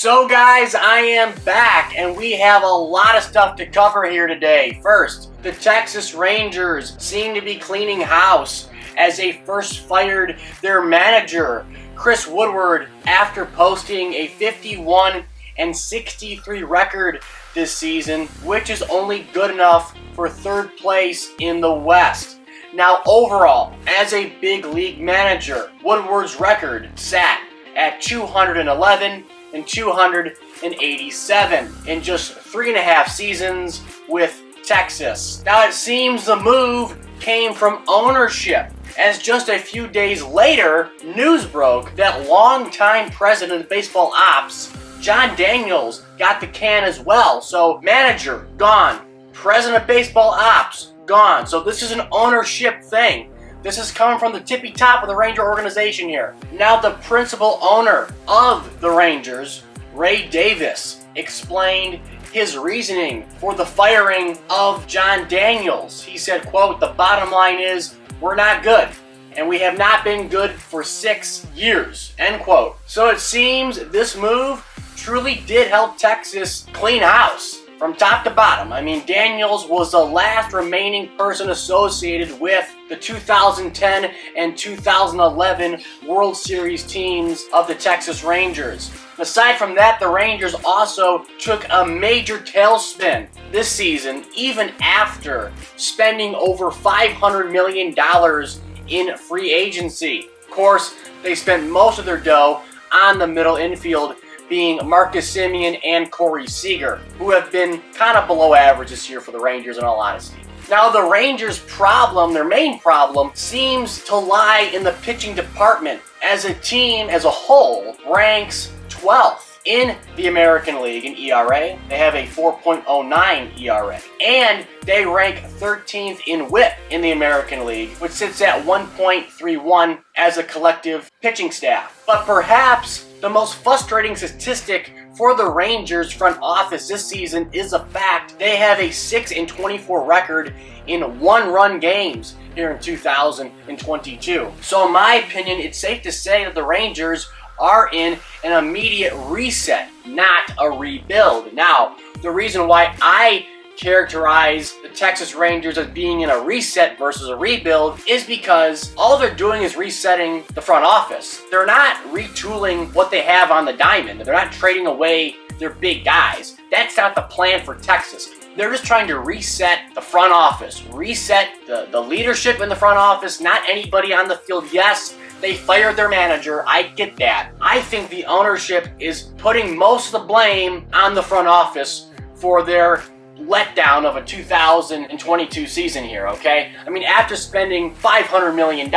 So guys, I am back and we have a lot of stuff to cover here today. First, the Texas Rangers seem to be cleaning house as they first fired their manager, Chris Woodward, after posting a 51-63 record this season, which is only good enough for third place in the West. Now overall, as a big league manager, Woodward's record sat at 211 and 287 in just 3.5 seasons with Texas. Now it seems the move came from ownership, as just a few days later, news broke that longtime president of baseball ops, John Daniels, got the can as well. So manager, gone. President of baseball ops, gone. So this is an ownership thing. This is coming from the tippy top of the Ranger organization here. Now the principal owner of the Rangers, Ray Davis, explained his reasoning for the firing of John Daniels. He said, quote, "The bottom line is we're not good, and we have not been good for 6 years," end quote. So it seems this move truly did help Texas clean house from top to bottom. I mean, Daniels was the last remaining person associated with the 2010 and 2011 World Series teams of the Texas Rangers. Aside from that, the Rangers also took a major tailspin this season, even after spending over $500 million in free agency. Of course, they spent most of their dough on the middle infield, being Marcus Semien and Corey Seager, who have been kind of below average this year for the Rangers in all honesty. Now the Rangers' problem, their main problem, seems to lie in the pitching department, as a team as a whole ranks 12th in the American League in ERA. They have a 4.09 ERA. And they rank 13th in WHIP in the American League, which sits at 1.31 as a collective pitching staff. But perhaps the most frustrating statistic for the Rangers front office this season is the fact they have a 6-24 record in one-run games here in 2022. So in my opinion, it's safe to say that the Rangers are in an immediate reset, not a rebuild. Now, the reason why I characterize the Texas Rangers as being in a reset versus a rebuild is because all they're doing is resetting the front office. They're not retooling what they have on the diamond. They're not trading away their big guys. That's not the plan for Texas. They're just trying to reset the front office, reset the leadership in the front office, not anybody on the field. Yes, they fired their manager. I get that. I think the ownership is putting most of the blame on the front office for their letdown of a 2022 season here, okay? I mean, after spending $500 million,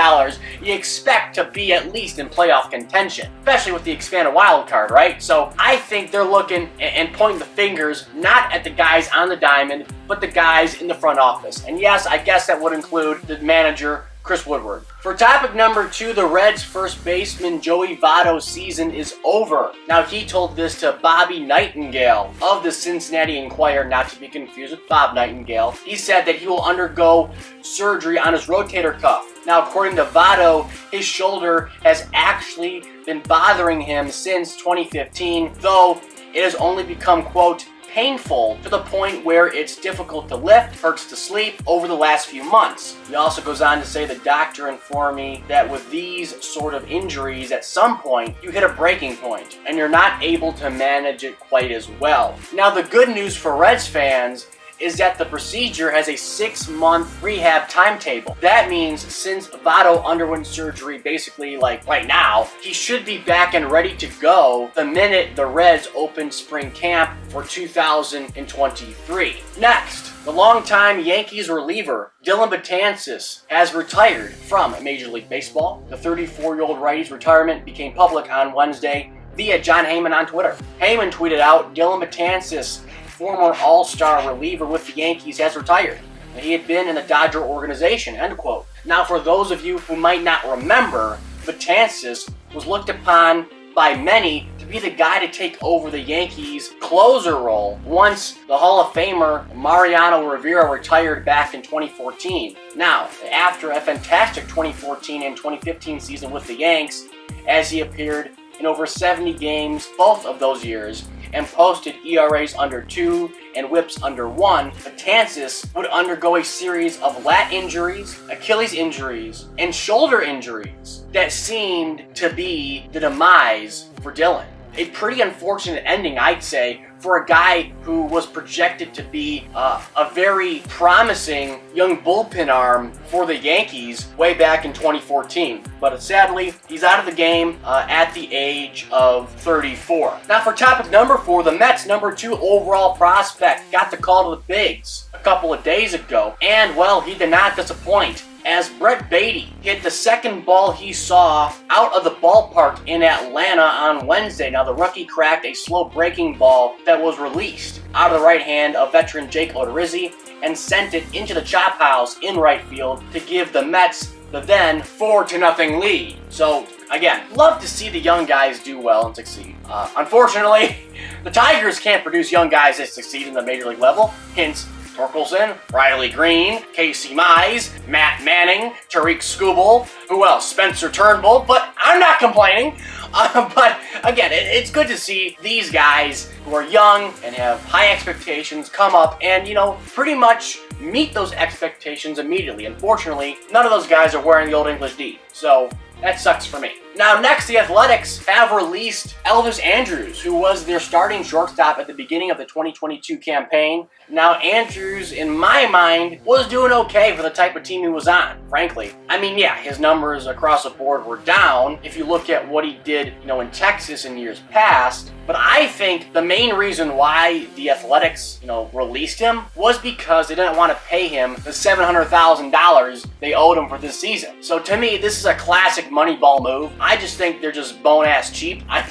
you expect to be at least in playoff contention, especially with the expanded wild card, right? So I think they're looking and pointing the fingers not at the guys on the diamond, but the guys in the front office. And yes, I guess that would include the manager, Chris Woodward. For topic number 2, the Reds first baseman Joey Votto's season is over. Now, he told this to Bobby Nightingale of the Cincinnati Enquirer, not to be confused with Bob Nightingale. He said that he will undergo surgery on his rotator cuff. Now, according to Votto, his shoulder has actually been bothering him since 2015, though it has only become, quote, painful to the point where it's difficult to lift, hurts to sleep over the last few months. He also goes on to say, the doctor informed me that with these sort of injuries, at some point, you hit a breaking point and you're not able to manage it quite as well. Now, the good news for Reds fans is that the procedure has a 6-month rehab timetable. That means since Votto underwent surgery basically like right now, he should be back and ready to go the minute the Reds open spring camp for 2023. Next, the longtime Yankees reliever Dellin Betances has retired from Major League Baseball. The 34-year-old righty's retirement became public on Wednesday via John Heyman on Twitter. Heyman tweeted out, Dellin Betances, former all-star reliever with the Yankees, has retired. He had been in the Dodger organization, end quote. Now, for those of you who might not remember, Betances was looked upon by many to be the guy to take over the Yankees' closer role once the Hall of Famer Mariano Rivera retired back in 2014. Now, after a fantastic 2014 and 2015 season with the Yanks, as he appeared in over 70 games both of those years and posted ERAs under 2 and whips under 1, Betances would undergo a series of lat injuries, Achilles injuries, and shoulder injuries that seemed to be the demise for Dylan. A pretty unfortunate ending, I'd say, for a guy who was projected to be a very promising young bullpen arm for the Yankees way back in 2014. But sadly, he's out of the game at the age of 34. Now for topic number 4, the Mets' number 2 overall prospect got the call to the bigs a couple of days ago. And, well, he did not disappoint, as Brett Beatty hit the second ball he saw out of the ballpark in Atlanta on Wednesday. Now, the rookie cracked a slow breaking ball that was released out of the right hand of veteran Jake Odorizzi and sent it into the chop house in right field to give the Mets the then 4-0 lead. So, again, love to see the young guys do well and succeed. Unfortunately, the Tigers can't produce young guys that succeed in the major league level, hence Torkelson, Riley Green, Casey Mize, Matt Manning, Tariq Skubal, who else? Spencer Turnbull, but I'm not complaining. But again, it's good to see these guys who are young and have high expectations come up and, pretty much meet those expectations immediately. Unfortunately, none of those guys are wearing the Old English D, so that sucks for me. Now, next, the Athletics have released Elvis Andrus, who was their starting shortstop at the beginning of the 2022 campaign. Now, Andrus, in my mind, was doing okay for the type of team he was on, frankly. I mean, yeah, his numbers across the board were down if you look at what he did, in Texas in years past. But I think the main reason why the Athletics, released him was because they didn't want to pay him the $700,000 they owed him for this season. So to me, this is a classic Moneyball move. I just think they're just bone-ass cheap. I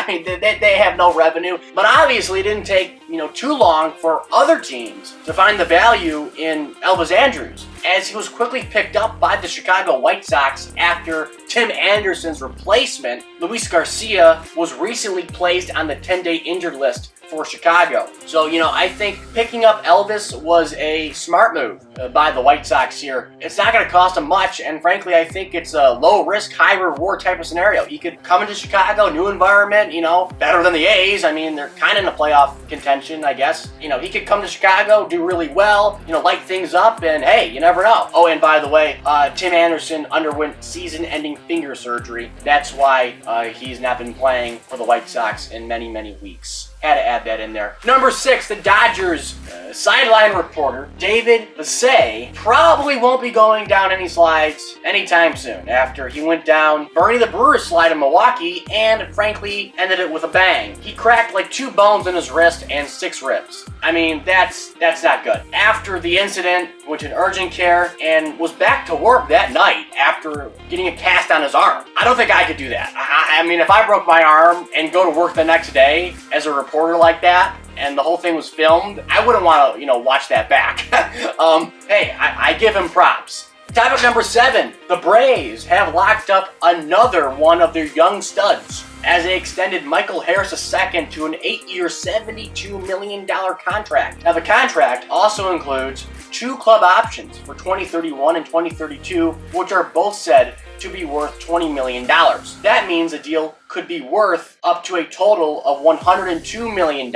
mean, they have no revenue. But obviously, it didn't take, too long for other teams to find the value in Elvis Andrus, as he was quickly picked up by the Chicago White Sox after Tim Anderson's replacement, Luis Garcia, was recently placed on the 10-day injured list for Chicago. So, I think picking up Elvis was a smart move by the White Sox here. It's not going to cost him much, and frankly, I think it's a low-risk, high-reward type of scenario. He could come into Chicago, new environment, better than the A's. I mean, they're kind of in the playoff contention, I guess. He could come to Chicago, do really well, light things up, and hey, you never know. Oh, and by the way, Tim Anderson underwent season-ending finger surgery. That's why he's not been playing for the White Sox in many, many weeks. Had to add that in there. Number 6, the Dodgers sideline reporter David Vassegh probably won't be going down any slides anytime soon after he went down Bernie the Brewer's slide in Milwaukee and frankly ended it with a bang. He cracked like 2 bones in his wrist and 6 ribs. I mean, that's not good. After the incident, went to urgent care and was back to work that night after getting a cast on his arm. I don't think I could do that. I mean, if I broke my arm and go to work the next day as a reporter like that, and the whole thing was filmed, I wouldn't want to, watch that back. Hey, I give him props. Topic number 7, the Braves have locked up another one of their young studs as they extended Michael Harris II to an 8-year, $72 million contract. Now, the contract also includes 2 club options for 2031 and 2032, which are both said to be worth $20 million. That means the deal could be worth up to a total of $102 million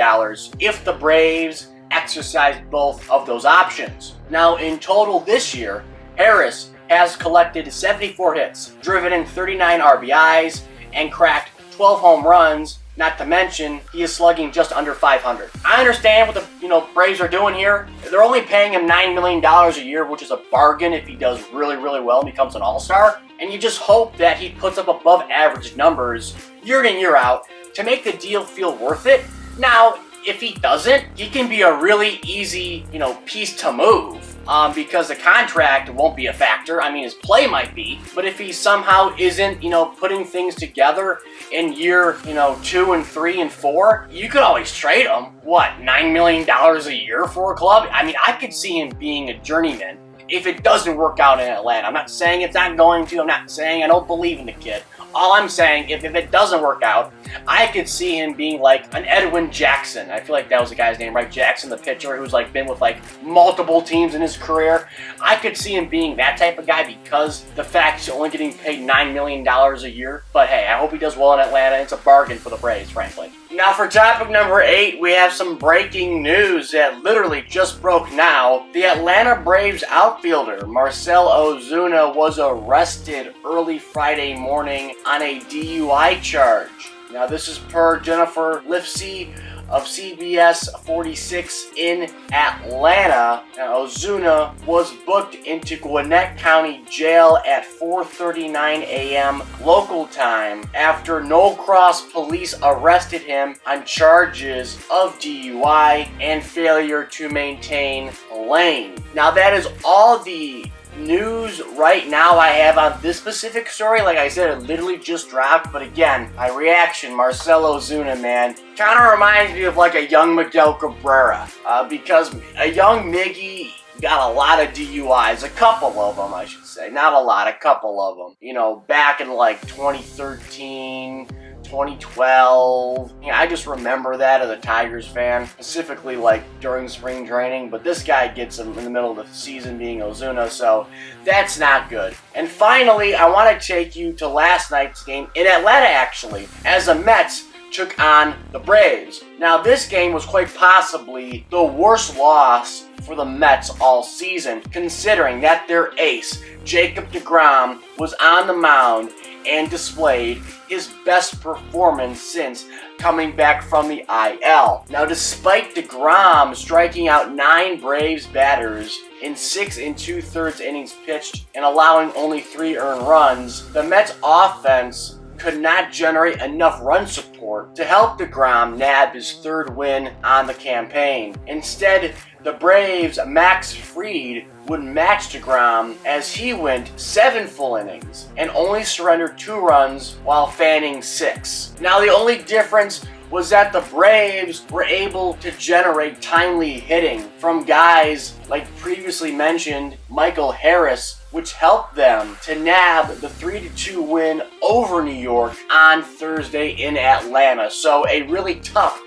if the Braves exercise both of those options. Now, in total this year, Harris has collected 74 hits, driven in 39 RBIs, and cracked 12 home runs, not to mention he is slugging just under 500. I understand what the Braves are doing here. They're only paying him $9 million a year, which is a bargain if he does really, really well and becomes an all-star. And you just hope that he puts up above average numbers year in, year out to make the deal feel worth it. Now, if he doesn't, he can be a really easy, piece to move. Because the contract won't be a factor. I mean, his play might be, but if he somehow isn't, putting things together in year, 2 and 3 and 4, you could always trade him. What, $9 million a year for a club? I mean, I could see him being a journeyman if it doesn't work out in Atlanta. I'm not saying it's not going to. I'm not saying I don't believe in the kid. All I'm saying, if it doesn't work out, I could see him being like an Edwin Jackson. I feel like that was the guy's name, right? Jackson, the pitcher, who's like been with like multiple teams in his career. I could see him being that type of guy because the fact he's only getting paid $9 million a year. But hey, I hope he does well in Atlanta. It's a bargain for the Braves, frankly. Now for topic number 8, we have some breaking news that literally just broke now. The Atlanta Braves outfielder, Marcell Ozuna, was arrested early Friday morning on a DUI charge. Now this is per Jennifer Lifsey of CBS 46 in Atlanta. Now, Ozuna was booked into Gwinnett County Jail at 4:39 a.m. local time after Knoll-Cross police arrested him on charges of DUI and failure to maintain lane. Now that is all the news right now I have on this specific story. Like I said, it literally just dropped, but again, my reaction, Marcell Ozuna, man, kind of reminds me of like a young Miguel Cabrera, because a young Miggy got a lot of DUIs, a couple of them, I should say, not a lot, a couple of them, you know, back in like 2013, 2012. I just remember that as a Tigers fan, specifically like during spring training, but this guy gets him in the middle of the season being Ozuna, so that's not good. And finally, I want to take you to last night's game in Atlanta, actually, as the Mets took on the Braves. Now, this game was quite possibly the worst loss for the Mets all season, considering that their ace, Jacob deGrom, was on the mound and displayed his best performance since coming back from the IL. Now, despite deGrom striking out 9 Braves batters in 6 2/3 innings pitched and allowing only 3 earned runs, the Mets offense could not generate enough run support to help deGrom nab his 3rd win on the campaign. Instead, the Braves' Max Fried would match deGrom as he went 7 full innings and only surrendered 2 runs while fanning 6. Now, the only difference was that the Braves were able to generate timely hitting from guys like previously mentioned Michael Harris, which helped them to nab the 3-2 win over New York on Thursday in Atlanta. So a really tough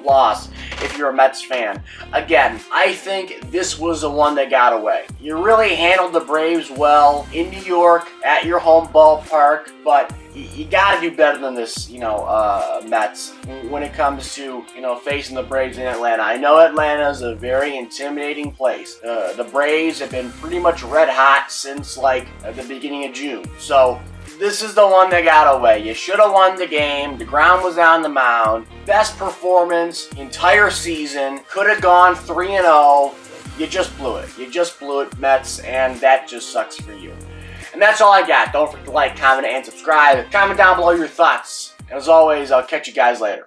loss if you're a Mets fan. Again, I think this was the one that got away. You really handled the Braves well in New York at your home ballpark, but you got to do better than this, Mets, when it comes to, facing the Braves in Atlanta. I know Atlanta is a very intimidating place. The Braves have been pretty much red hot since, the beginning of June. So, this is the one that got away. You should have won the game. deGrom was on the mound. Best performance entire season. Could have gone 3-0. You just blew it. You just blew it, Mets, and that just sucks for you. And that's all I got. Don't forget to like, comment, and subscribe. Comment down below your thoughts. And as always, I'll catch you guys later.